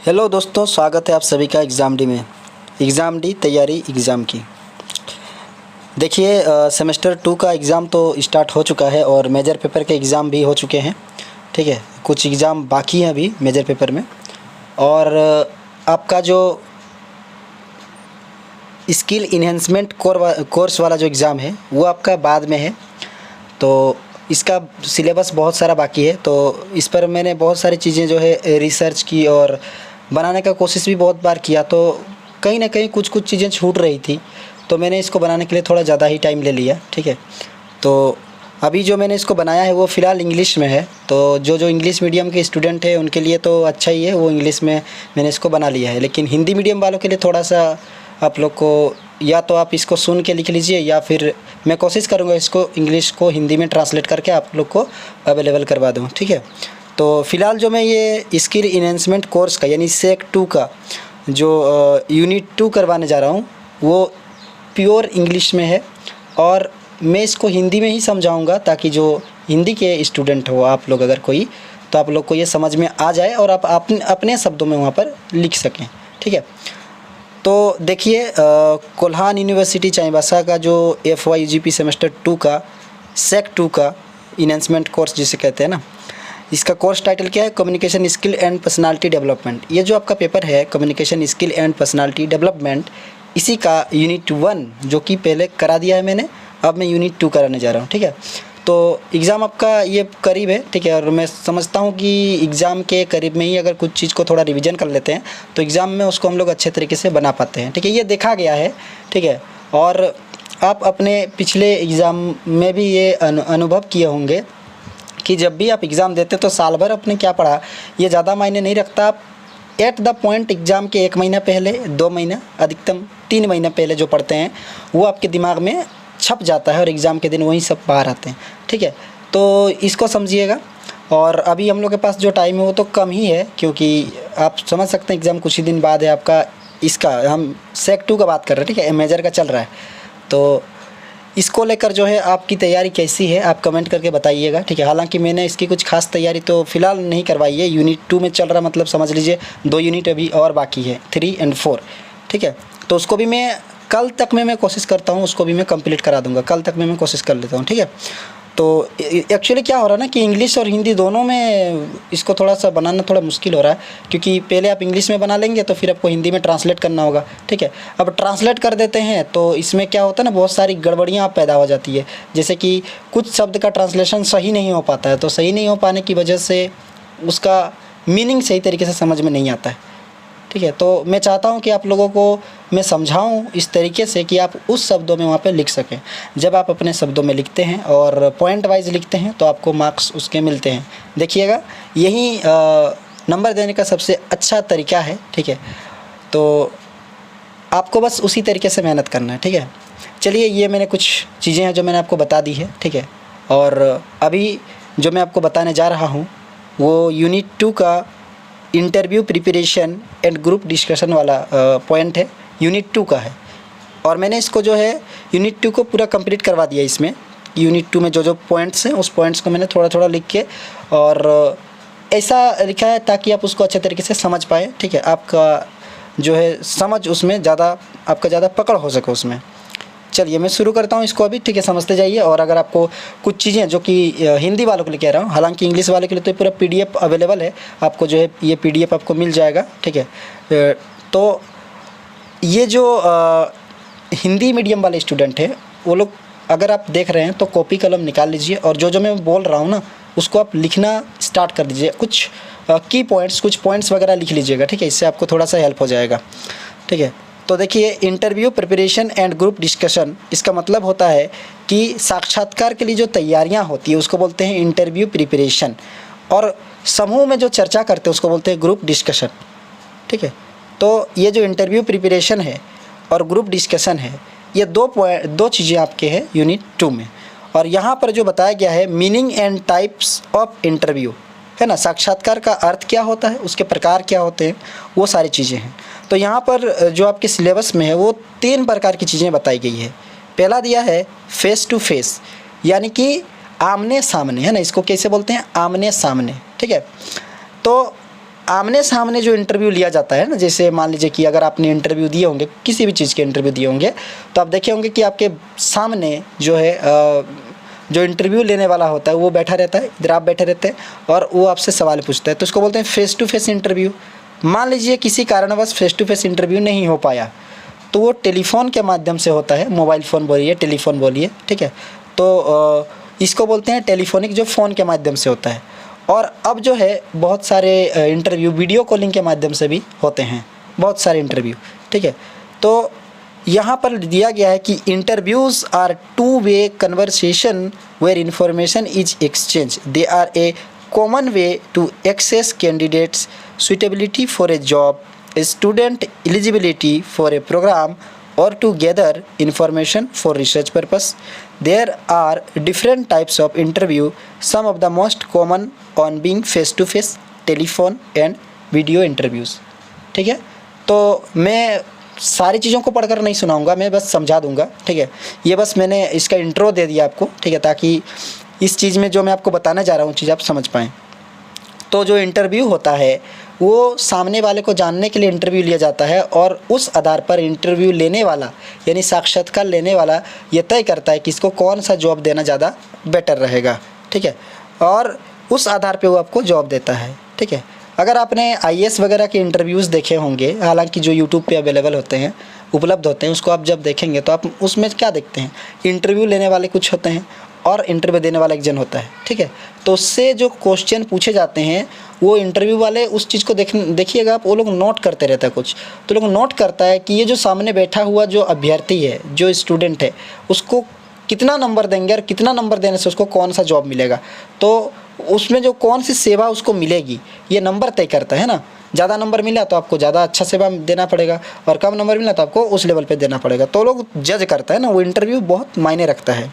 Hello दोस्तों, स्वागत है आप सभी का एग्ज़ाम डी में। एग्ज़ाम डी तैयारी एग्ज़ाम की। देखिए, सेमेस्टर 2 का एग्ज़ाम तो स्टार्ट हो चुका है और मेजर पेपर के एग्ज़ाम भी हो चुके हैं। ठीक है, कुछ एग्ज़ाम बाकी हैं अभी मेजर पेपर में। और आपका जो स्किल इन्हेंसमेंट कोर्स वाला जो एग्ज़ाम है वो आपका बाद में है। तो इसका सिलेबस बहुत सारा बाकी है, तो इस पर मैंने बहुत सारी चीज़ें जो है रिसर्च की और बनाने का कोशिश भी बहुत बार किया। तो कहीं ना कहीं कुछ चीज़ें छूट रही थी, तो मैंने इसको बनाने के लिए थोड़ा ज़्यादा ही टाइम ले लिया। ठीक है, तो अभी जो मैंने इसको बनाया है वो फ़िलहाल इंग्लिश में है। तो जो इंग्लिश मीडियम के स्टूडेंट हैं उनके लिए तो अच्छा ही है, वो इंग्लिश में मैंने इसको बना लिया है। लेकिन हिंदी मीडियम वालों के लिए थोड़ा सा आप लोग को, या तो आप इसको सुन के लिख लीजिए या फिर मैं कोशिश करूँगा इसको इंग्लिश को हिंदी में ट्रांसलेट करके आप लोग को अवेलेबल करवा दूँ। ठीक है, तो फ़िलहाल जो मैं ये स्किल इन्हेंसमेंट कोर्स का यानी सेक 2 का जो यूनिट 2 करवाने जा रहा हूँ वो प्योर इंग्लिश में है। और मैं इसको हिंदी में ही समझाऊंगा ताकि जो हिंदी के स्टूडेंट हो आप लोग अगर कोई, तो आप लोग को ये समझ में आ जाए और आप अपने शब्दों में वहाँ पर लिख सकें। ठीक है, तो देखिए, कोल्हान यूनिवर्सिटी चाईबासा का जो FYGP सेमेस्टर 2 का सेक 2 का इन्हेंसमेंट कोर्स जिसे कहते हैं ना, इसका कोर्स टाइटल क्या है? Communication skill and personality development. ये जो आपका पेपर है communication skill and personality development, इसी का यूनिट 1 जो कि पहले करा दिया है मैंने, अब मैं यूनिट 2 कराने जा रहा हूँ। ठीक है, तो एग्ज़ाम आपका ये करीब है। ठीक है, और मैं समझता हूँ कि एग्ज़ाम के करीब में ही अगर कुछ चीज़ को थोड़ा रिवीजन कर लेते हैं तो एग्ज़ाम में उसको हम लोग अच्छे तरीके से बना पाते हैं। ठीक है, ये देखा गया है। ठीक है, और आप अपने पिछले एग्ज़ाम में भी ये अनुभव किए होंगे कि जब भी आप एग्ज़ाम देते तो साल भर आपने क्या पढ़ा ये ज़्यादा मायने नहीं रखता। आप एट द पॉइंट एग्ज़ाम के 1 महीना पहले, 2 महीना, अधिकतम 3 महीना पहले जो पढ़ते हैं वो आपके दिमाग में छप जाता है और एग्ज़ाम के दिन वही सब बाहर आते हैं। ठीक है, तो इसको समझिएगा। और अभी हम लोग के पास जो टाइम है वो तो कम ही है, क्योंकि आप समझ सकते हैं एग्ज़ाम कुछ ही दिन बाद है आपका। इसका हम सेक 2 का बात कर रहे हैं। ठीक है, मेजर का चल रहा है। तो इसको लेकर जो है आपकी तैयारी कैसी है आप कमेंट करके बताइएगा। ठीक है, हालांकि मैंने इसकी कुछ खास तैयारी तो फ़िलहाल नहीं करवाई है। यूनिट 2 में चल रहा, मतलब समझ लीजिए 2 यूनिट अभी और बाकी है, 3 और 4। ठीक है, तो उसको भी मैं कल तक में मैं कोशिश करता हूँ, उसको भी मैं कंप्लीट करा दूँगा। कल तक में मैं कोशिश कर लेता हूँ। ठीक है, तो एक्चुअली क्या हो रहा है ना कि इंग्लिश और हिंदी दोनों में इसको थोड़ा सा बनाना थोड़ा मुश्किल हो रहा है, क्योंकि पहले आप इंग्लिश में बना लेंगे तो फिर आपको हिंदी में ट्रांसलेट करना होगा। ठीक है, अब ट्रांसलेट कर देते हैं तो इसमें क्या होता है ना, बहुत सारी गड़बड़ियाँ पैदा हो जाती है। जैसे कि कुछ शब्द का ट्रांसलेशन सही नहीं हो पाता है, तो सही नहीं हो पाने की वजह से उसका मीनिंग सही तरीके से समझ में नहीं आता है। ठीक है, तो मैं चाहता हूँ कि आप लोगों को मैं समझाऊँ इस तरीके से कि आप उस शब्दों में वहाँ पे लिख सकें। जब आप अपने शब्दों में लिखते हैं और पॉइंट वाइज लिखते हैं तो आपको मार्क्स उसके मिलते हैं। देखिएगा, यही नंबर देने का सबसे अच्छा तरीका है। ठीक है, तो आपको बस उसी तरीके से मेहनत करना है। ठीक है, चलिए, ये मैंने कुछ चीज़ें हैं जो मैंने आपको बता दी है। ठीक है, और अभी जो मैं आपको बताने जा रहा हूँ वो यूनिट 2 का interview preparation and group discussion वाला पॉइंट है, यूनिट 2 का है। और मैंने इसको जो है यूनिट 2 को पूरा कंप्लीट करवा दिया। इसमें यूनिट 2 में जो पॉइंट्स हैं उस पॉइंट्स को मैंने थोड़ा थोड़ा लिख के और ऐसा लिखा है ताकि आप उसको अच्छे तरीके से समझ पाए। ठीक है, आपका जो है समझ उसमें ज़्यादा, आपका ज़्यादा पकड़ हो सके उसमें। चलिए, मैं शुरू करता हूँ इसको अभी। ठीक है, समझते जाइए। और अगर आपको कुछ चीज़ें जो कि हिंदी वालों के लिए कह रहा हूँ, हालांकि इंग्लिश वाले के लिए तो पूरा PDF अवेलेबल है, आपको जो है ये PDF आपको मिल जाएगा। ठीक है, तो ये जो हिंदी मीडियम वाले स्टूडेंट हैं वो लोग अगर आप देख रहे हैं तो कॉपी कलम निकाल लीजिए और जो मैं बोल रहा हूँ ना उसको आप लिखना स्टार्ट कर दीजिए। कुछ की पॉइंट्स, कुछ पॉइंट्स वगैरह लिख लीजिएगा। ठीक है, इससे आपको थोड़ा सा हेल्प हो जाएगा। ठीक है, तो देखिए, interview preparation and group discussion, इसका मतलब होता है कि साक्षात्कार के लिए जो तैयारियां होती है उसको बोलते हैं इंटरव्यू प्रिपरेशन, और समूह में जो चर्चा करते हैं उसको बोलते हैं ग्रुप डिस्कशन। ठीक है, तो ये जो इंटरव्यू प्रिपरेशन है और ग्रुप डिस्कशन है, ये दो चीज़ें आपके हैं यूनिट 2 में। और यहाँ पर जो बताया गया है meaning and types of interview, है ना, साक्षात्कार का अर्थ क्या होता है, उसके प्रकार क्या होते हैं, वो सारी चीज़ें हैं। तो यहाँ पर जो आपके सिलेबस में है वो 3 प्रकार की चीज़ें बताई गई है। पहला दिया है फेस टू फेस, यानी कि आमने सामने, है ना, इसको कैसे बोलते हैं, आमने सामने। ठीक है, तो आमने सामने जो इंटरव्यू लिया जाता है ना, जैसे मान लीजिए कि अगर आपने इंटरव्यू दिए होंगे, किसी भी चीज़ के इंटरव्यू दिए होंगे, तो आप देखे होंगे कि आपके सामने जो है जो इंटरव्यू लेने वाला होता है वो बैठा रहता है, इधर आप बैठे रहते हैं और वो आपसे सवाल पूछता है, तो उसको बोलते हैं फेस टू फेस इंटरव्यू। मान लीजिए किसी कारणवश फेस टू फेस इंटरव्यू नहीं हो पाया, तो वो टेलीफोन के माध्यम से होता है, मोबाइल फ़ोन बोलिए, टेलीफोन बोलिए, ठीक है। तो इसको बोलते हैं टेलीफोनिक, जो फ़ोन के माध्यम से होता है। और अब जो है बहुत सारे इंटरव्यू वीडियो कॉलिंग के माध्यम से भी होते हैं, बहुत सारे इंटरव्यू, ठीक है। तो यहाँ पर दिया गया है कि interviews are two way conversation where information is exchange, they are a common way to access candidates suitability for a job, a student eligibility for a program, or to gather information for research purpose. There are different types of interview, some of the most common on being face to face, telephone and video interviews. ठीक है, तो मैं सारी चीज़ों को पढ़कर नहीं सुनाऊंगा, मैं बस समझा दूंगा, ठीक है। ये बस मैंने इसका इंट्रो दे दिया आपको, ठीक है, ताकि इस चीज़ में जो मैं आपको बताने जा रहा हूँ चीज़ आप समझ पाएँ। तो जो इंटरव्यू होता है वो सामने वाले को जानने के लिए इंटरव्यू लिया जाता है, और उस आधार पर इंटरव्यू लेने वाला यानी साक्षात्कार लेने वाला ये तय करता है कि इसको कौन सा जॉब देना ज़्यादा बेटर रहेगा, ठीक है, और उस आधार पे वो आपको जॉब देता है, ठीक है। अगर आपने आईएएस वगैरह के इंटरव्यूज़ देखे होंगे, हालांकि जो यूट्यूब पे अवेलेबल होते हैं, उपलब्ध होते हैं, उसको आप जब देखेंगे तो आप उसमें क्या देखते हैं, इंटरव्यू लेने वाले कुछ होते हैं और इंटरव्यू देने वाला एक जन होता है, ठीक है। तो उससे जो क्वेश्चन पूछे जाते हैं वो इंटरव्यू वाले उस चीज़ को देखिएगा आप, वो लोग नोट करते रहता है कुछ, तो लोग नोट करता है कि ये जो सामने बैठा हुआ जो अभ्यर्थी है, जो स्टूडेंट है, उसको कितना नंबर देंगे और कितना नंबर देने से उसको कौन सा जॉब मिलेगा, तो उसमें जो कौन सी सेवा उसको मिलेगी ये नंबर तय करता है ना। ज़्यादा नंबर मिला तो आपको ज़्यादा अच्छा सेवा देना पड़ेगा, और कम नंबर मिला तो आपको उस लेवल पे देना पड़ेगा, तो लोग जज करता है ना, वो इंटरव्यू बहुत मायने रखता है।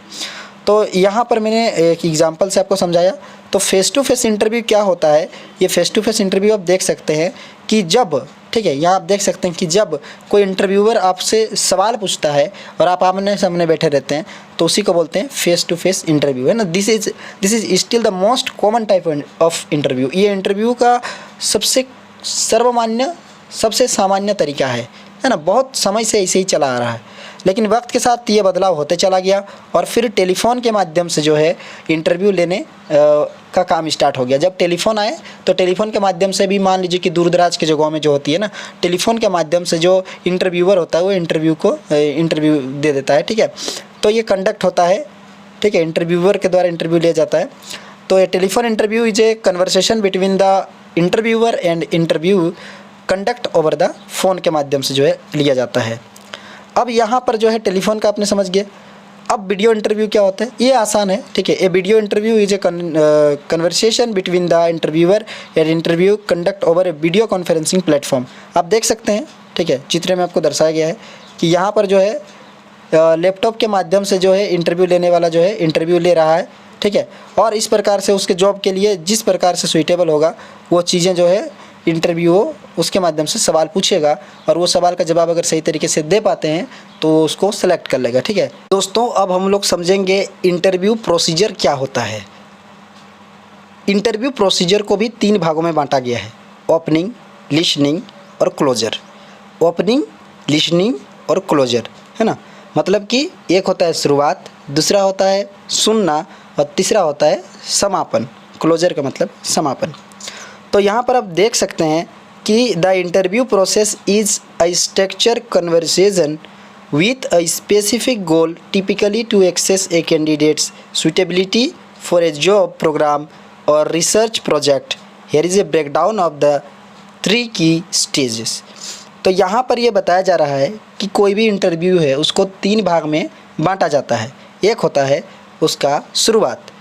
तो यहाँ पर मैंने एक एग्जांपल से आपको समझाया। तो फेस टू फेस इंटरव्यू क्या होता है, ये फेस टू फेस इंटरव्यू आप देख सकते हैं कि जब, ठीक है, यहाँ आप देख सकते हैं कि जब कोई इंटरव्यूअर आपसे सवाल पूछता है और आप आमने सामने बैठे रहते हैं, तो उसी को बोलते हैं फेस टू फेस इंटरव्यू, है ना। This is still the most common type of interview. ये इंटरव्यू का सबसे सर्वमान्य, सबसे सामान्य तरीका है ना। बहुत समय से ऐसे ही चला आ रहा है, लेकिन वक्त के साथ ये बदलाव होते चला गया, और फिर टेलीफोन के माध्यम से जो है इंटरव्यू लेने का काम स्टार्ट हो गया। जब टेलीफोन आए तो टेलीफोन के माध्यम से भी, मान लीजिए कि दूर दराज के जगहों में जो होती है ना, टेलीफोन के माध्यम से जो इंटरव्यूअर होता है वो इंटरव्यू दे देता है, ठीक है। तो ये कंडक्ट होता है, ठीक है, इंटरव्यूअर के द्वारा इंटरव्यू लिया जाता है। तो ये telephone interview is a conversation between the interviewer and interview conduct over the phone के माध्यम से जो है लिया जाता है। अब यहाँ पर जो है टेलीफोन का आपने समझ गया। अब वीडियो इंटरव्यू क्या होता है, ये आसान है, ठीक है। A video interview is a conversation between the interviewer and interview conduct over a video conferencing platform. आप देख सकते हैं, ठीक है, चित्र में आपको दर्शाया गया है कि यहाँ पर जो है लैपटॉप के माध्यम से जो है इंटरव्यू लेने वाला जो है इंटरव्यू ले रहा है, ठीक है, और इस प्रकार से उसके जॉब के लिए जिस प्रकार से सुइटेबल होगा वो चीज़ें जो है इंटरव्यू उसके माध्यम से सवाल पूछेगा, और वो सवाल का जवाब अगर सही तरीके से दे पाते हैं तो उसको सेलेक्ट कर लेगा, ठीक है। दोस्तों, अब हम लोग समझेंगे इंटरव्यू प्रोसीजर क्या होता है। इंटरव्यू प्रोसीजर को भी 3 भागों में बांटा गया है, ओपनिंग, लिसनिंग और क्लोजर। ओपनिंग, लिसनिंग और क्लोजर, है ना। मतलब कि एक होता है शुरुआत, दूसरा होता है सुनना, और तीसरा होता है समापन। क्लोजर का मतलब समापन। तो यहाँ पर आप देख सकते हैं कि the interview process is a structure conversation with a specific goal, typically to access a candidate's suitability for a job program or research project. Here is a breakdown of the 3 key stages. तो यहाँ पर ये बताया जा रहा है कि कोई भी इंटरव्यू है उसको 3 भाग में बांटा जाता है। एक होता है उसका शुरुआत।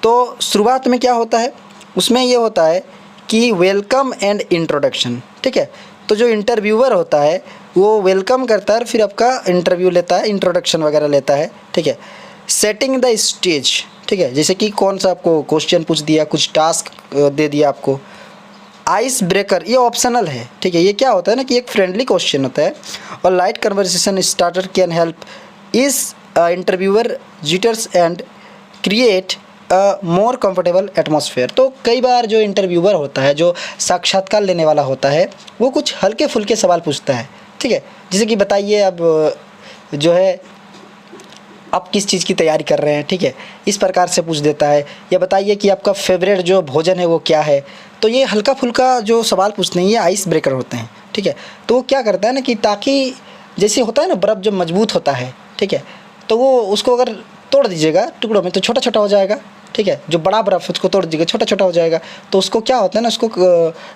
तो शुरुआत में क्या होता है, उसमें ये होता है कि वेलकम एंड इंट्रोडक्शन, ठीक है। तो जो इंटरव्यूअर होता है वो वेलकम करता है, फिर आपका इंटरव्यू लेता है, इंट्रोडक्शन वगैरह लेता है, ठीक है। सेटिंग द स्टेज, ठीक है, जैसे कि कौन सा आपको क्वेश्चन पूछ दिया, कुछ टास्क दे दिया आपको। आइस ब्रेकर ये ऑप्शनल है, ठीक है। ये क्या होता है ना कि एक फ्रेंडली क्वेश्चन होता है, और light conversation starter can help ease interviewer jitters and create more comfortable atmosphere. तो कई बार जो इंटरव्यूअर होता है, जो साक्षात्कार लेने वाला होता है, वो कुछ हल्के फुल्के सवाल पूछता है, ठीक है। जैसे कि बताइए अब जो है आप किस चीज़ की तैयारी कर रहे हैं, ठीक है, इस प्रकार से पूछ देता है। या बताइए कि आपका फेवरेट जो भोजन है वो क्या है। तो ये हल्का फुल्का जो सवाल पूछते हैं ये आइस ब्रेकर होते हैं, ठीक है। तो वो क्या करता है ना कि ताकि जैसे होता है ना बर्फ़ जब मजबूत होता है, ठीक है, तो वो उसको अगर तोड़ दीजिएगा टुकड़ों में तो छोटा छोटा हो जाएगा, ठीक है। जो बड़ा बर्फ़ उसको तोड़ दीजिएगा छोटा छोटा हो जाएगा, तो उसको क्या होता है ना, उसको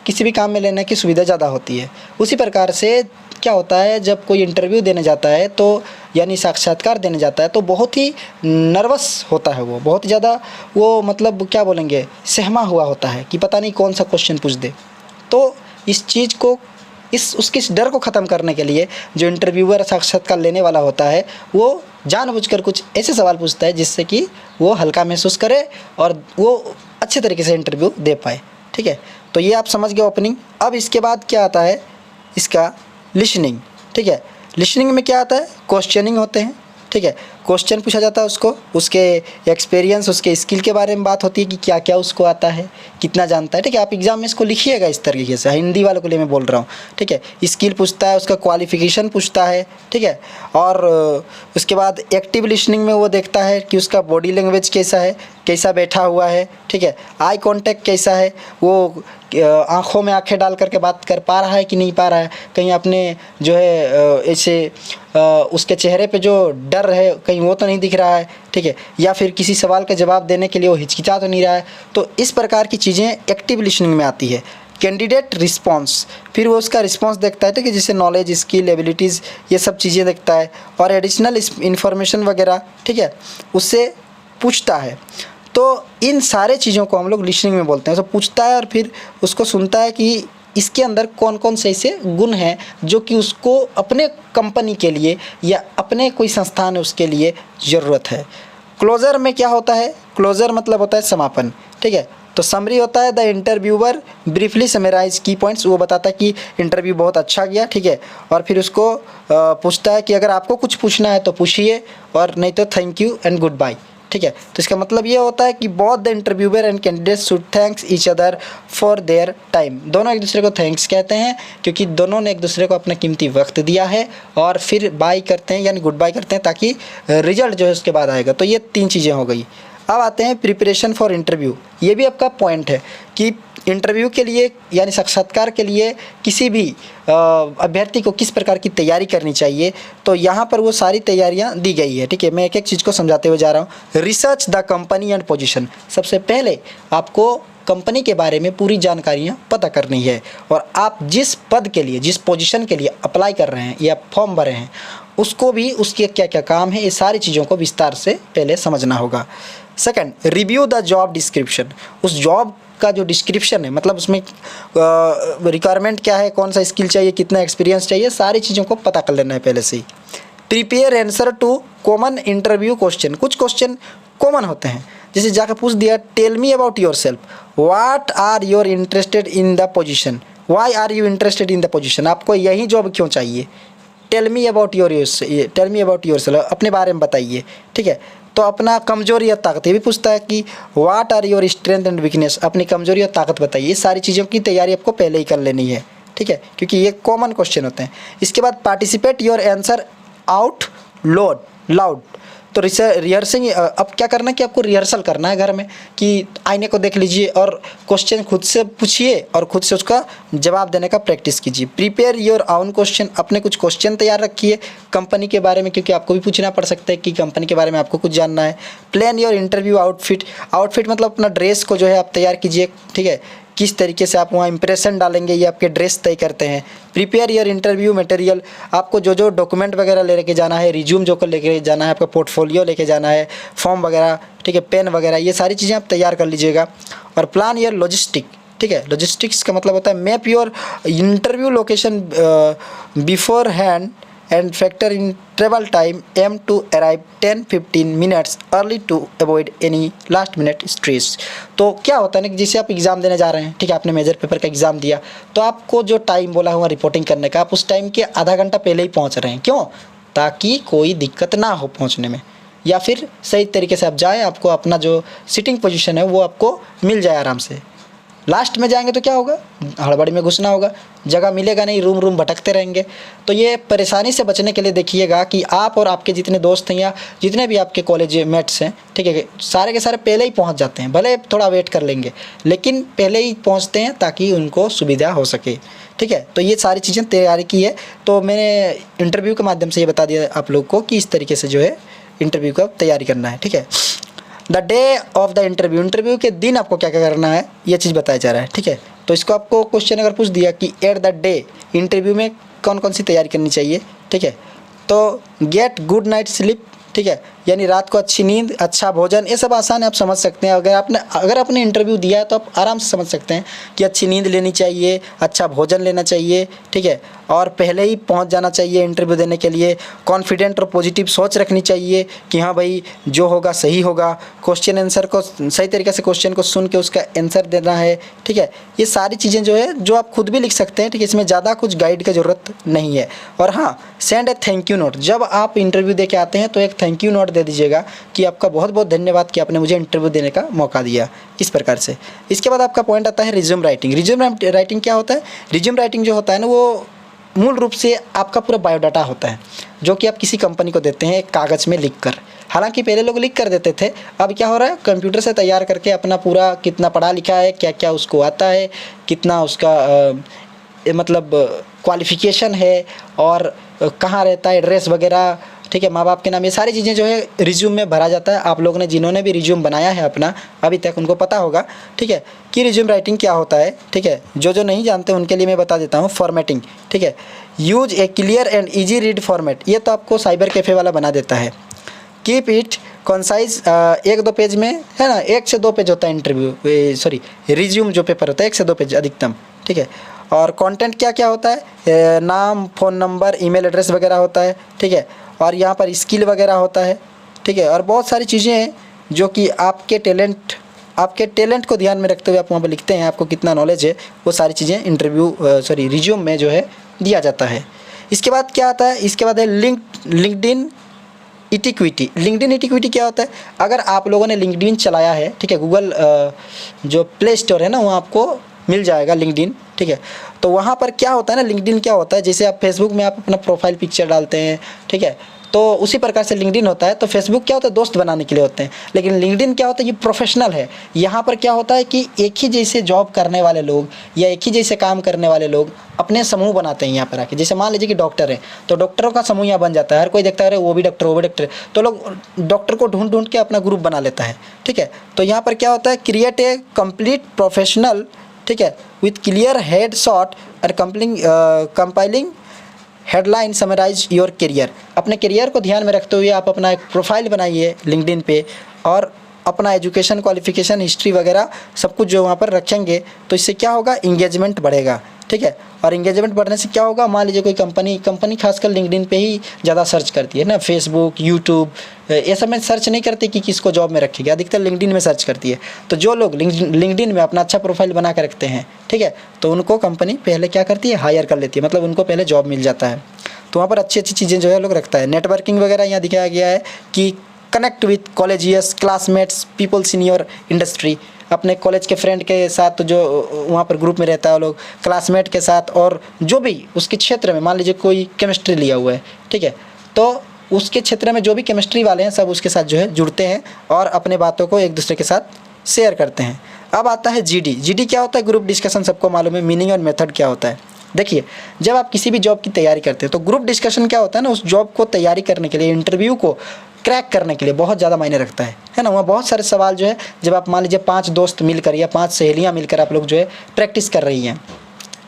किसी भी काम में लेने की सुविधा ज़्यादा होती है। उसी प्रकार से क्या होता है जब कोई इंटरव्यू देने जाता है तो यानी साक्षात्कार देने जाता है तो बहुत ही नर्वस होता है, वो बहुत ज़्यादा वो मतलब क्या बोलेंगे सहमा हुआ होता है कि पता नहीं कौन सा क्वेश्चन पूछ दे। तो इस चीज़ को उसके इस डर को ख़त्म करने के लिए जो इंटरव्यूअर साक्षात्कार लेने वाला होता है वो जानबूझकर कुछ ऐसे सवाल पूछता है जिससे कि वो हल्का महसूस करे और वो अच्छे तरीके से इंटरव्यू दे पाए, ठीक है। तो ये आप समझ गए ओपनिंग। अब इसके बाद क्या आता है इसका लिसनिंग, ठीक है। लिसनिंग में क्या आता है, क्वेश्चनिंग होते हैं, ठीक है। क्वेश्चन पूछा जाता है उसको, उसके एक्सपीरियंस, उसके स्किल के बारे में बात होती है कि क्या क्या उसको आता है, कितना जानता है, ठीक है। आप एग्जाम में इसको लिखिएगा इस तरीके से, हिंदी वालों के लिए मैं बोल रहा हूँ, ठीक है। स्किल पूछता है, उसका क्वालिफिकेशन पूछता है, ठीक है। और उसके बाद एक्टिव लिसनिंग में वो देखता है कि उसका बॉडी लैंग्वेज कैसा है, कैसा बैठा हुआ है, ठीक है। आई कॉन्टैक्ट कैसा है, वो आँखों में आँखें डाल करके बात कर पा रहा है कि नहीं पा रहा है, कहीं अपने जो है ऐसे उसके चेहरे पे जो डर है कहीं वो तो नहीं दिख रहा है, ठीक है। या फिर किसी सवाल का जवाब देने के लिए वो हिचकिचा तो नहीं रहा है। तो इस प्रकार की चीज़ें एक्टिव लिसनिंग में आती है। कैंडिडेट रिस्पॉन्स, फिर वो उसका रिस्पॉन्स देखता है, ठीक है, जैसे नॉलेज, स्किल, एबिलिटीज़, ये सब चीज़ें देखता है और एडिशनल इन्फॉर्मेशन वगैरह, ठीक है, उससे पूछता है। तो इन सारे चीज़ों को हम लोग लिसनिंग में बोलते हैं। तो पूछता है और फिर उसको सुनता है कि इसके अंदर कौन कौन से ऐसे गुण हैं जो कि उसको अपने कंपनी के लिए या अपने कोई संस्थान है उसके लिए ज़रूरत है। क्लोज़र में क्या होता है, क्लोज़र मतलब होता है समापन, ठीक है। तो समरी होता है द इंटरव्यूअर ब्रीफली समराइज की पॉइंट्स, वो बताता है कि इंटरव्यू बहुत अच्छा गया, ठीक है। और फिर उसको पूछता है कि अगर आपको कुछ पूछना है तो पूछिए और नहीं तो thank you and good bye, ठीक है। तो इसका मतलब ये होता है कि both the interviewer and candidate should thanks each other for their time. दोनों एक दूसरे को थैंक्स कहते हैं क्योंकि दोनों ने एक दूसरे को अपना कीमती वक्त दिया है और फिर बाय करते हैं यानी गुड बाय करते हैं ताकि रिजल्ट जो है उसके बाद आएगा। तो ये 3 चीज़ें हो गई। अब आते हैं प्रिपरेशन फॉर इंटरव्यू। ये भी आपका पॉइंट है कि इंटरव्यू के लिए यानी साक्षात्कार के लिए किसी भी अभ्यर्थी को किस प्रकार की तैयारी करनी चाहिए। तो यहाँ पर वो सारी तैयारियाँ दी गई है, ठीक है। मैं एक एक चीज़ को समझाते हुए जा रहा हूँ। Research the company and position, सबसे पहले आपको कंपनी के बारे में पूरी जानकारियाँ पता करनी है और आप जिस पद के लिए, जिस पोजीशन के लिए अप्लाई कर रहे हैं या फॉर्म भरे हैं उसको भी, उसके क्या क्या काम है, ये सारी चीज़ों को विस्तार से पहले समझना होगा। Second, review the job description. उस जॉब का जो डिस्क्रिप्शन है मतलब उसमें रिक्वायरमेंट क्या है, कौन सा स्किल चाहिए, कितना एक्सपीरियंस चाहिए, सारी चीज़ों को पता कर लेना है पहले से ही। Prepare answer to common interview question. कुछ क्वेश्चन कॉमन होते हैं, जैसे जाकर पूछ दिया tell me about yourself, what are your interested in the position, why are you interested in the position, आपको यही जॉब क्यों चाहिए। Tell me about yourself, अपने बारे में बताइए, ठीक है। तो अपना कमजोरी और ताकत ये भी पूछता है कि what are your strength and weakness, अपनी कमजोरी और ताकत बताइए। ये सारी चीज़ों की तैयारी आपको पहले ही कर लेनी है, ठीक है, क्योंकि ये कॉमन क्वेश्चन होते हैं। इसके बाद participate your answer out loud. तो रिहर्सिंग, अब क्या करना है कि आपको रिहर्सल करना है घर में कि आईने को देख लीजिए और क्वेश्चन खुद से पूछिए और खुद से उसका जवाब देने का प्रैक्टिस कीजिए। प्रिपेयर योर ओन क्वेश्चन, अपने कुछ क्वेश्चन तैयार रखिए कंपनी के बारे में क्योंकि आपको भी पूछना पड़ सकता है कि कंपनी के बारे में आपको कुछ जानना है। प्लान योर इंटरव्यू आउटफिट मतलब अपना ड्रेस को जो है आप तैयार कीजिए, ठीक है, किस तरीके से आप वहाँ इंप्रेशन डालेंगे ये आपके ड्रेस तय करते हैं। प्रिपेयर योर इंटरव्यू मटेरियल, आपको जो जो डॉक्यूमेंट वगैरह लेके जाना है, रिज्यूम जो को लेके जाना है, आपका पोर्टफोलियो लेके जाना है, फॉर्म वगैरह, ठीक है, पेन वगैरह, ये सारी चीज़ें आप तैयार कर लीजिएगा। और प्लान योर लॉजिस्टिक, ठीक है, लॉजिस्टिक्स का मतलब होता है map your interview location before hand and factor in travel time, aim to arrive 10-15 minutes early to avoid any last minute stress। तो क्या होता है ना कि जैसे आप एग्ज़ाम देने जा रहे हैं, ठीक है, आपने मेजर पेपर का एग्ज़ाम दिया तो आपको जो टाइम बोला हुआ रिपोर्टिंग करने का, आप उस टाइम के आधा घंटा पहले ही पहुंच रहे हैं। क्यों? ताकि कोई दिक्कत ना हो पहुंचने में, या फिर सही तरीके से आप जाएँ, आपको अपना जो सिटिंग पोजीशन है वो आपको मिल जाए आराम से। लास्ट में जाएंगे तो क्या होगा, हड़बड़ी में घुसना होगा, जगह मिलेगा नहीं, रूम रूम भटकते रहेंगे। तो ये परेशानी से बचने के लिए देखिएगा कि आप और आपके जितने दोस्त हैं या जितने भी आपके कॉलेज मेट्स हैं, ठीक है, सारे के सारे पहले ही पहुंच जाते हैं, भले थोड़ा वेट कर लेंगे लेकिन पहले ही पहुंचते हैं ताकि उनको सुविधा हो सके, ठीक है। तो ये सारी चीज़ें तैयारी की है। तो मैंने इंटरव्यू के माध्यम से ये बता दिया आप लोग को कि इस तरीके से जो है इंटरव्यू का तैयारी करना है, ठीक है। The day of the interview, interview के दिन आपको क्या क्या करना है ये चीज़ बताया जा रहा है, ठीक है। तो इसको आपको क्वेश्चन अगर पूछ दिया कि एट द डे इंटरव्यू में कौन कौन सी तैयारी करनी चाहिए, ठीक है, तो गेट गुड नाइट स्लीप, ठीक है, यानी रात को अच्छी नींद, अच्छा भोजन, ये सब आसान है, आप समझ सकते हैं। अगर आपने इंटरव्यू दिया है तो आप आराम से समझ सकते हैं कि अच्छी नींद लेनी चाहिए, अच्छा भोजन लेना चाहिए, ठीक है, और पहले ही पहुंच जाना चाहिए इंटरव्यू देने के लिए। कॉन्फिडेंट और पॉजिटिव सोच रखनी चाहिए कि हाँ भाई जो होगा सही होगा। क्वेश्चन आंसर को सही तरीके से क्वेश्चन को सुन के उसका आंसर देना है, ठीक है। ये सारी चीज़ें जो है जो आप खुद भी लिख सकते हैं, ठीक है, इसमें ज़्यादा कुछ गाइड की ज़रूरत नहीं है। और हाँ, send A thank you note, जब आप इंटरव्यू दे के आते हैं तो एक थैंक यू नोट दे दीजिएगा कि आपका बहुत बहुत धन्यवाद कि आपने मुझे इंटरव्यू देने का मौका दिया, इस प्रकार से। इसके बाद आपका पॉइंट आता है रिज्यूम राइटिंग। रिज्यूम राइटिंग क्या होता है? रिज्यूम राइटिंग जो होता है ना, वो मूल रूप से आपका पूरा बायोडाटा होता है जो कि आप किसी कंपनी को देते हैं एक कागज़ में लिखकर। हालांकि पहले लोग लिख कर देते थे, अब क्या हो रहा है, कंप्यूटर से तैयार करके अपना पूरा कितना पढ़ा लिखा है, क्या क्या उसको आता है, कितना उसका मतलब क्वालिफ़िकेशन है और कहाँ रहता है, एड्रेस वगैरह, ठीक है, माँ बाप के नाम, ये सारी चीज़ें जो है रिज्यूम में भरा जाता है। आप लोगों ने जिन्होंने भी रिज्यूम बनाया है अपना अभी तक उनको पता होगा, ठीक है, कि रिज्यूम राइटिंग क्या होता है, ठीक है। जो नहीं जानते उनके लिए मैं बता देता हूँ। फॉर्मेटिंग, ठीक है, use A clear and easy read format, ये तो आपको साइबर कैफ़े वाला बना देता है। कीप इट कंसाइज, 1-2 पेज में है ना, 1 से 2 पेज होता है रिज्यूम जो पेपर होता है 1 से 2 पेज अधिकतम, ठीक है। और कंटेंट क्या क्या होता है, नाम, फ़ोन नंबर, ईमेल एड्रेस वगैरह होता है, ठीक है। और यहाँ पर स्किल वगैरह होता है, ठीक है। और बहुत सारी चीज़ें हैं जो कि आपके टैलेंट को ध्यान में रखते हुए आप वहाँ पर लिखते हैं, आपको कितना नॉलेज है, वो सारी चीज़ें रिज्यूम में जो है दिया जाता है। इसके बाद क्या आता है, इसके बाद है लिंक्डइन इटिक्विटी। लिंक्डइन इटिक्विटी क्या होता है? अगर आप लोगों ने लिंक्डइन चलाया है, ठीक है, गूगल जो प्ले स्टोर है ना, वहाँ आपको मिल जाएगा लिंक्डइन, ठीक है। तो वहाँ पर क्या होता है ना, लिंक्डइन क्या होता है, जैसे आप फेसबुक में आप अपना प्रोफाइल पिक्चर डालते हैं, ठीक है, तो उसी प्रकार से लिंक्डइन होता है। तो फेसबुक क्या होता है, दोस्त बनाने के लिए होते हैं, लेकिन लिंक्डइन क्या होता है, ये प्रोफेशनल है। यहाँ पर क्या होता है कि एक ही जैसे जॉब करने वाले लोग या एक ही जैसे काम करने वाले लोग अपने समूह बनाते हैं यहाँ पर आके। जैसे मान लीजिए कि डॉक्टर है तो डॉक्टरों का समूह यहाँ बन जाता है, हर कोई देखता है अरे वो भी डॉक्टर, तो लोग डॉक्टर को ढूंढ के अपना ग्रुप बना लेता है, ठीक है। तो यहाँ पर क्या होता है, क्रिएट ए कंप्लीट प्रोफेशनल, ठीक है, विथ क्लियर हेड शॉट और compiling headline summarise your career. अपने करियर को ध्यान में रखते हुए आप अपना एक प्रोफाइल बनाइए लिंक्डइन पे और अपना एजुकेशन, क्वालिफिकेशन, हिस्ट्री वगैरह सब कुछ जो वहाँ पर रखेंगे तो इससे क्या होगा, इंगेजमेंट बढ़ेगा, ठीक है। और इंगेजमेंट बढ़ने से क्या होगा, मान लीजिए कोई कंपनी खासकर लिंक्डइन पे ही ज़्यादा सर्च करती है ना, फेसबुक, यूट्यूब ये सब में सर्च नहीं करती कि किसको जॉब में रखेगी, अधिकतर लिंक्डइन में सर्च करती है। तो जो लोग लिंक्डइन में अपना अच्छा प्रोफाइल बना कर रखते हैं, ठीक है, तो उनको कंपनी पहले क्या करती है, हायर कर लेती है, मतलब उनको पहले जॉब मिल जाता है। तो वहाँ पर अच्छी चीज़ें जो है लोग रखता है। नेटवर्किंग वगैरह यहाँ दिखाया गया है कि connect with colleagues classmates peoples in your industry, अपने कॉलेज के फ्रेंड के साथ जो वहाँ पर ग्रुप में रहता है लोग, क्लासमेट के साथ, और जो भी उसके क्षेत्र में, मान लीजिए कोई केमिस्ट्री लिया हुआ है, ठीक है, तो उसके क्षेत्र में जो भी केमिस्ट्री वाले हैं सब उसके साथ जो है जुड़ते हैं और अपने बातों को एक दूसरे के साथ शेयर करते हैं। अब आता है जीडी क्या होता है, ग्रुप डिस्कशन, सबको मालूम है। मीनिंग और मेथड क्या होता है, देखिए, जब आप किसी भी जॉब की तैयारी करते हैं तो ग्रुप डिस्कशन क्या होता है ना, उस जॉब को तैयारी करने के लिए, इंटरव्यू को क्रैक करने के लिए बहुत ज़्यादा मायने रखता है ना। वहाँ बहुत सारे सवाल जो है, जब आप मान लीजिए 5 दोस्त मिलकर या 5 सहेलियाँ मिलकर आप लोग जो है प्रैक्टिस कर रही हैं,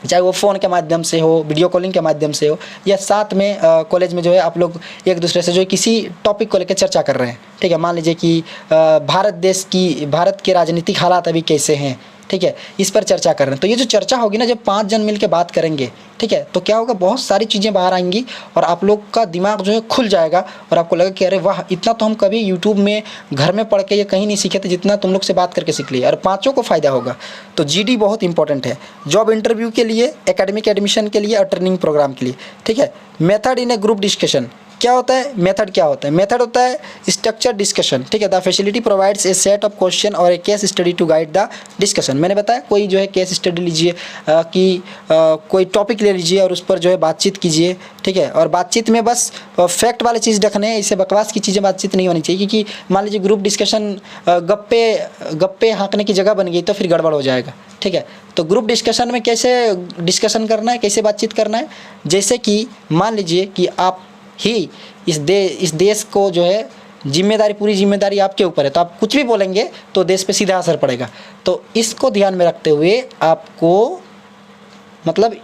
चाहे वो फ़ोन के माध्यम से हो, वीडियो कॉलिंग के माध्यम से हो, या साथ में कॉलेज में जो है आप लोग एक दूसरे से जो है किसी टॉपिक को लेकर चर्चा कर रहे हैं, ठीक है। मान लीजिए कि भारत के राजनीतिक हालात अभी कैसे हैं, ठीक है, इस पर चर्चा कर रहे हैं। तो ये जो चर्चा होगी ना, जब 5 जन मिलकर बात करेंगे, ठीक है, तो क्या होगा, बहुत सारी चीज़ें बाहर आएंगी और आप लोग का दिमाग जो है खुल जाएगा और आपको लगेगा कि अरे वाह, इतना तो हम कभी यूट्यूब में, घर में पढ़ के या कहीं नहीं सीखे थे जितना तुम लोग से बात करके सीख लिया, और 5 को फ़ायदा होगा। तो जीडी बहुत इंपॉर्टेंट है जॉब इंटरव्यू के लिए, एकेडमिक एडमिशन के लिए और ट्रेनिंग प्रोग्राम के लिए, ठीक है। Method in a group discussion, क्या होता है मेथड, क्या होता है मेथड होता है स्ट्रक्चर डिस्कशन, ठीक है। The facility provides a set of question और a case study to guide the discussion. मैंने बताया कोई जो है केस स्टडी लीजिए कि कोई टॉपिक ले लीजिए और उस पर जो है बातचीत कीजिए, ठीक है। और बातचीत में बस फैक्ट वाले चीज़ रखने हैं, इससे बकवास की चीज़ें बातचीत नहीं होनी चाहिए, क्योंकि मान लीजिए ग्रुप डिस्कशन गप्पे हाँकने की जगह बन गई तो फिर गड़बड़ हो जाएगा, ठीक है। तो ग्रुप डिस्कशन में कैसे डिस्कशन करना है, कैसे बातचीत करना है, जैसे कि मान लीजिए कि आप ही इस देश को जो है जिम्मेदारी, पूरी जिम्मेदारी आपके ऊपर है, तो आप कुछ भी बोलेंगे तो देश पे सीधा असर पड़ेगा। तो इसको ध्यान में रखते हुए आपको मतलब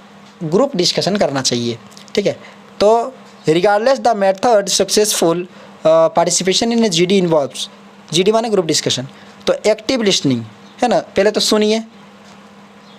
ग्रुप डिस्कशन करना चाहिए, ठीक है। तो regardless the method successful participation in GD involves, GD माने ग्रुप डिस्कशन। तो एक्टिव लिसनिंग है ना, पहले तो सुनिए,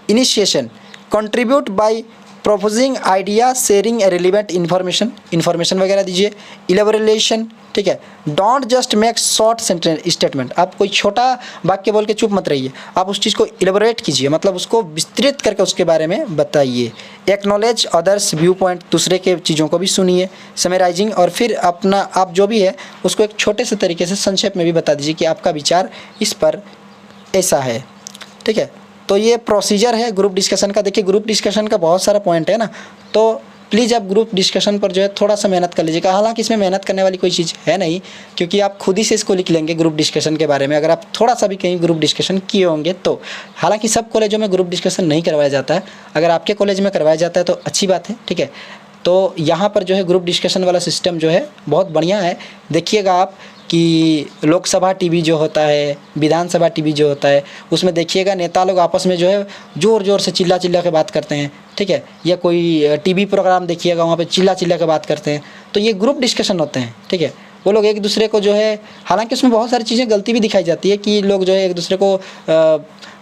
initiation, contribute by proposing idea, sharing relevant information वगैरह दीजिए, इलेबोरेशन, ठीक है। Don't just make short statement, आप कोई छोटा वाक्य बोल के चुप मत रहिए, आप उस चीज़ को इलेबोरेट कीजिए, मतलब उसको विस्तृत करके उसके बारे में बताइए। एक्नॉलेज अदर्स व्यू पॉइंट, दूसरे के चीज़ों को भी सुनिए। समराइजिंग, और फिर अपना आप जो भी है उसको एक छोटे से तरीके से संक्षेप में भी बता दीजिए कि आपका विचार इस पर ऐसा है, ठीक है। तो ये प्रोसीजर है ग्रुप डिस्कशन का। देखिए ग्रुप डिस्कशन का बहुत सारा पॉइंट है ना, तो प्लीज़ आप ग्रुप डिस्कशन पर जो है थोड़ा सा मेहनत कर लीजिएगा। हालांकि इसमें मेहनत करने वाली कोई चीज़ है नहीं, क्योंकि आप खुद ही से इसको लिख लेंगे ग्रुप डिस्कशन के बारे में, अगर आप थोड़ा सा भी कहीं ग्रुप डिस्कशन किए होंगे तो। हालांकि सब कॉलेजों में ग्रुप डिस्कशन नहीं करवाया जाता है, अगर आपके कॉलेज में करवाया जाता है तो अच्छी बात है, ठीक है। तो यहाँ पर जो है ग्रुप डिस्कशन वाला सिस्टम जो है बहुत बढ़िया है। देखिएगा आप कि लोकसभा टीवी जो होता है, विधानसभा टीवी जो होता है, उसमें देखिएगा नेता लोग आपस में जो है ज़ोर ज़ोर से चिल्ला चिल्ला के बात करते हैं, ठीक है। या कोई टीवी प्रोग्राम देखिएगा वहाँ पे चिल्ला चिल्ला के बात करते हैं, तो ये ग्रुप डिस्कशन होते हैं, ठीक है। वो लोग एक दूसरे को जो है, हालांकि उसमें बहुत सारी चीज़ें गलती भी दिखाई जाती है कि लोग जो है एक दूसरे को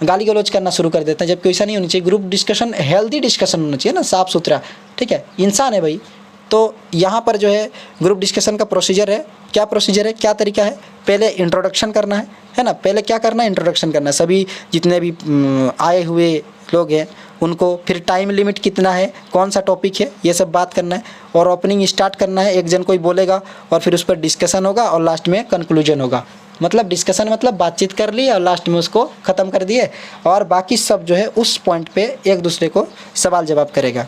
गाली गलौज करना शुरू कर देते हैं, जबकि ऐसा नहीं होनी चाहिए। ग्रुप डिस्कशन हेल्दी डिस्कशन होना चाहिए ना, साफ़ सुथरा, ठीक है। इंसान है भाई। तो यहाँ पर जो है ग्रुप डिस्कशन का प्रोसीजर है, क्या प्रोसीजर है, क्या तरीका है, पहले इंट्रोडक्शन करना है ना, पहले क्या करना है, इंट्रोडक्शन करना है सभी जितने भी आए हुए लोग हैं उनको। फिर टाइम लिमिट कितना है, कौन सा टॉपिक है, ये सब बात करना है, और ओपनिंग स्टार्ट करना है, एक जन कोई बोलेगा और फिर उस पर डिस्कशन होगा और लास्ट में कंक्लूजन होगा। मतलब डिस्कशन मतलब बातचीत कर ली और लास्ट में उसको ख़त्म कर दिए, और बाकी सब जो है उस पॉइंट पे एक दूसरे को सवाल जवाब करेगा।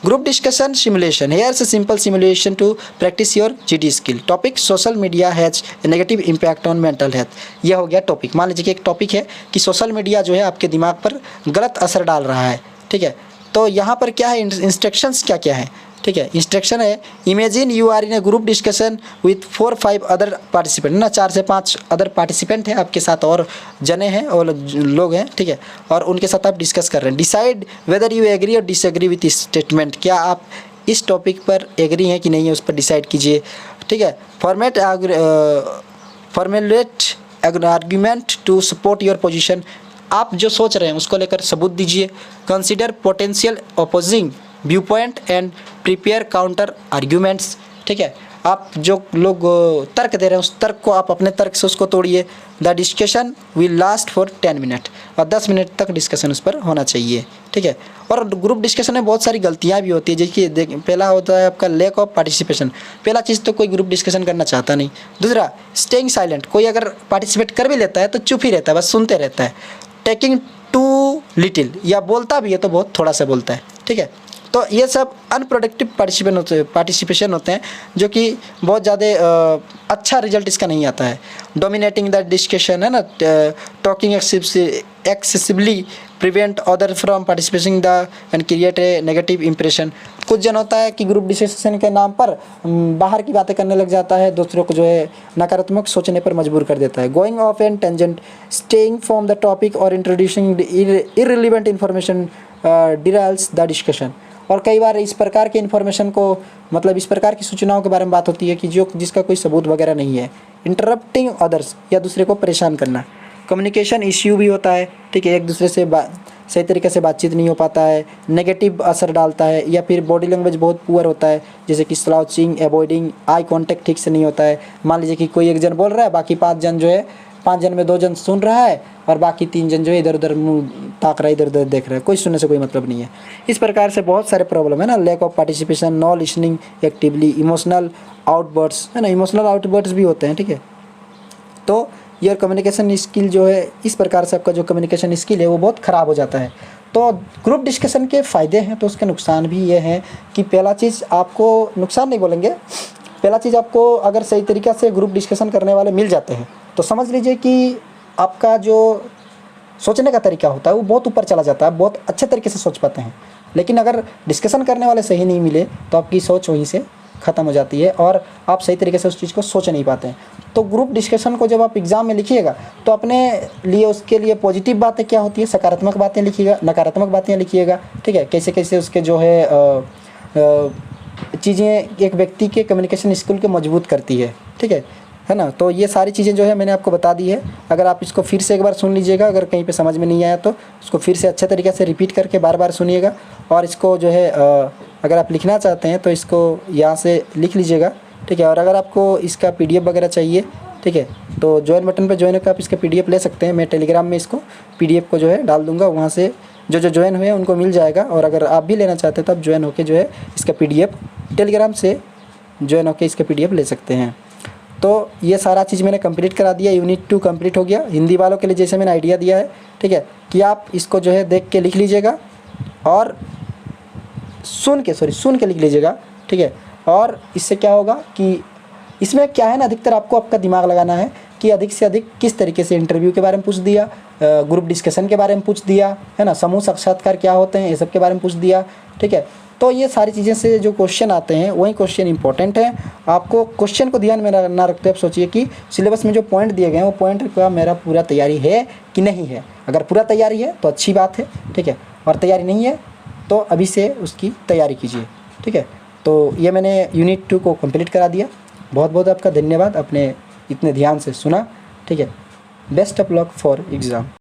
Group discussion simulation, here's a simple simulation to practise your GD skill. Topic, social media has a negative impact on mental health. यह हो गया टॉपिक। मान लीजिए कि एक टॉपिक है कि सोशल मीडिया जो है आपके दिमाग पर गलत असर डाल रहा है, ठीक है। तो यहाँ पर क्या है, इंस्ट्रक्शंस क्या क्या है, ठीक है। इंस्ट्रक्शन है, imagine you are in a group discussion with 4-5 other participant, ना 4 से 5 अदर पार्टिसिपेंट हैं आपके साथ, और जने हैं और लोग हैं, ठीक है। और उनके साथ आप डिस्कस कर रहे हैं। डिसाइड वेदर यू एग्री और डिसएग्री विथ स्टेटमेंट, क्या आप इस टॉपिक पर एग्री हैं कि नहीं है, उस पर डिसाइड कीजिए, ठीक है। Formulate argument to support your position, आप जो सोच रहे हैं उसको लेकर सबूत दीजिए। Consider potential opposing view point and prepare counter arguments, ठीक है। आप जो लोग तर्क दे रहे हैं उस तर्क को आप अपने तर्क से उसको तोड़िए। The discussion will last for 10 minute, और 10 मिनट तक डिस्कशन उस पर होना चाहिए, ठीक है। और ग्रुप डिस्कशन में बहुत सारी गलतियाँ भी होती है, जैसे पहला होता है आपका लैक ऑफ पार्टिसिपेशन। पहला चीज़ तो कोई ग्रुप डिस्कशन करना चाहता नहीं। दूसरा, स्टेइंग साइलेंट, कोई अगर पार्टिसिपेट कर भी लेता है तो चुप ही रहता है, बस सुनते रहता है। टेकिंग टू लिटिल, या बोलता भी है तो बहुत थोड़ा सा बोलता है, ठीक है। तो ये सब अनप्रोडक्टिव पार्टिसिपेशन होते हैं, जो कि बहुत ज़्यादा अच्छा रिजल्ट इसका नहीं आता है। डोमिनेटिंग द डिस्कशन है ना, talking excessively prevent other from participating the end create a negative impression. कुछ जन होता है कि ग्रुप डिस्कशन के नाम पर बाहर की बातें करने लग जाता है, दूसरों को जो है नकारात्मक सोचने पर मजबूर कर देता है। Going of an tangent, staying from the topic और introducing irrelevant information derails the discussion. और कई बार इस प्रकार के इन्फॉर्मेशन को, मतलब इस प्रकार की सूचनाओं के बारे में बात होती है कि जिसका कोई सबूत वगैरह नहीं है। इंटरप्टिंग अदर्स, या दूसरे को परेशान करना। कम्युनिकेशन इश्यू भी होता है, ठीक है, एक दूसरे से सही तरीके से बातचीत नहीं हो पाता है, नेगेटिव असर डालता है। या फिर बॉडी लैंग्वेज बहुत पुअर होता है, जैसे कि स्लाउचिंग, अवॉइडिंग, आई कांटेक्ट ठीक से नहीं होता है। मान लीजिए कि कोई एक जन बोल रहा है, बाकी 5 जन जो है 5 जन में 2 जन सुन रहा है और बाकी 3 जन जो है इधर उधर मुँह ताक रहा है, इधर उधर देख रहा है, कोई सुनने से कोई मतलब नहीं है। इस प्रकार से बहुत सारे प्रॉब्लम है ना, lack of participation, no listening actively, emotional outbursts है ना, इमोशनल आउटबर्ड्स भी होते हैं, ठीक है। तो योर कम्युनिकेशन स्किल जो है, इस प्रकार से आपका जो कम्युनिकेशन स्किल है वो बहुत ख़राब हो जाता है। तो ग्रुप डिस्कशन के फ़ायदे हैं तो उसके नुकसान भी ये हैं कि पहला चीज़ आपको, नुकसान नहीं बोलेंगे, पहला चीज़ आपको अगर सही तरीक़ा से ग्रुप डिस्कशन करने वाले मिल जाते हैं तो समझ लीजिए कि आपका जो सोचने का तरीका होता है वो बहुत ऊपर चला जाता है, बहुत अच्छे तरीके से सोच पाते हैं। लेकिन अगर डिस्कशन करने वाले सही नहीं मिले तो आपकी सोच वहीं से ख़त्म हो जाती है और आप सही तरीके से उस चीज़ को सोच नहीं पाते हैं। तो ग्रुप डिस्कशन को जब आप एग्ज़ाम में लिखिएगा तो अपने लिए, उसके लिए पॉजिटिव बातें क्या होती है, सकारात्मक बातें लिखिएगा, नकारात्मक बातें लिखिएगा, ठीक है। कैसे कैसे उसके जो है चीज़ें एक व्यक्ति के कम्युनिकेशन स्किल को मजबूत करती है ना। तो ये सारी चीज़ें जो है मैंने आपको बता दी है। अगर आप इसको फिर से एक बार सुन लीजिएगा, अगर कहीं पे समझ में नहीं आया तो उसको फिर से अच्छे तरीके से रिपीट करके बार बार सुनिएगा। और इसको जो है अगर आप लिखना चाहते हैं तो इसको यहाँ से लिख लीजिएगा, ठीक है। और अगर आपको इसका PDF वगैरह चाहिए, ठीक है, तो ज्वाइन बटन पर ज्वाइन होकर आप इसका PDF ले सकते हैं। मैं टेलीग्राम में इसको PDF को जो है डाल दूँगा, वहाँ से जो ज्वाइन हुए उनको मिल जाएगा। और अगर आप भी लेना चाहते हैं तो आप ज्वाइन होकर जो है इसका PDF टेलीग्राम से ज्वाइन होकर इसका PDF ले सकते हैं। तो ये सारा चीज़ मैंने कंप्लीट करा दिया, यूनिट 2 कंप्लीट हो गया। हिंदी वालों के लिए जैसे मैंने आइडिया दिया है, ठीक है, कि आप इसको जो है देख के लिख लीजिएगा और सुन के लिख लीजिएगा, ठीक है। और इससे क्या होगा कि इसमें क्या है ना, अधिकतर आपको आपका दिमाग लगाना है कि अधिक से अधिक किस तरीके से इंटरव्यू के बारे में पूछ दिया, ग्रुप डिस्कशन के बारे में पूछ दिया, है ना, समूह साक्षात्कार क्या होते हैं ये सब के बारे में पूछ दिया, ठीक है। तो ये सारी चीज़ें से जो क्वेश्चन आते हैं वही क्वेश्चन इंपॉर्टेंट है। आपको क्वेश्चन को ध्यान में ना रखते आप सोचिए कि सिलेबस में जो पॉइंट दिए गए हैं वो पॉइंट का मेरा पूरा तैयारी है कि नहीं है। अगर पूरा तैयारी है तो अच्छी बात है, ठीक है, और तैयारी नहीं है तो अभी से उसकी तैयारी कीजिए, ठीक है। तो ये मैंने यूनिट 2 को कंप्लीट करा दिया। बहुत बहुत आपका धन्यवाद, आपने इतने ध्यान से सुना, ठीक है। Best of luck for exam.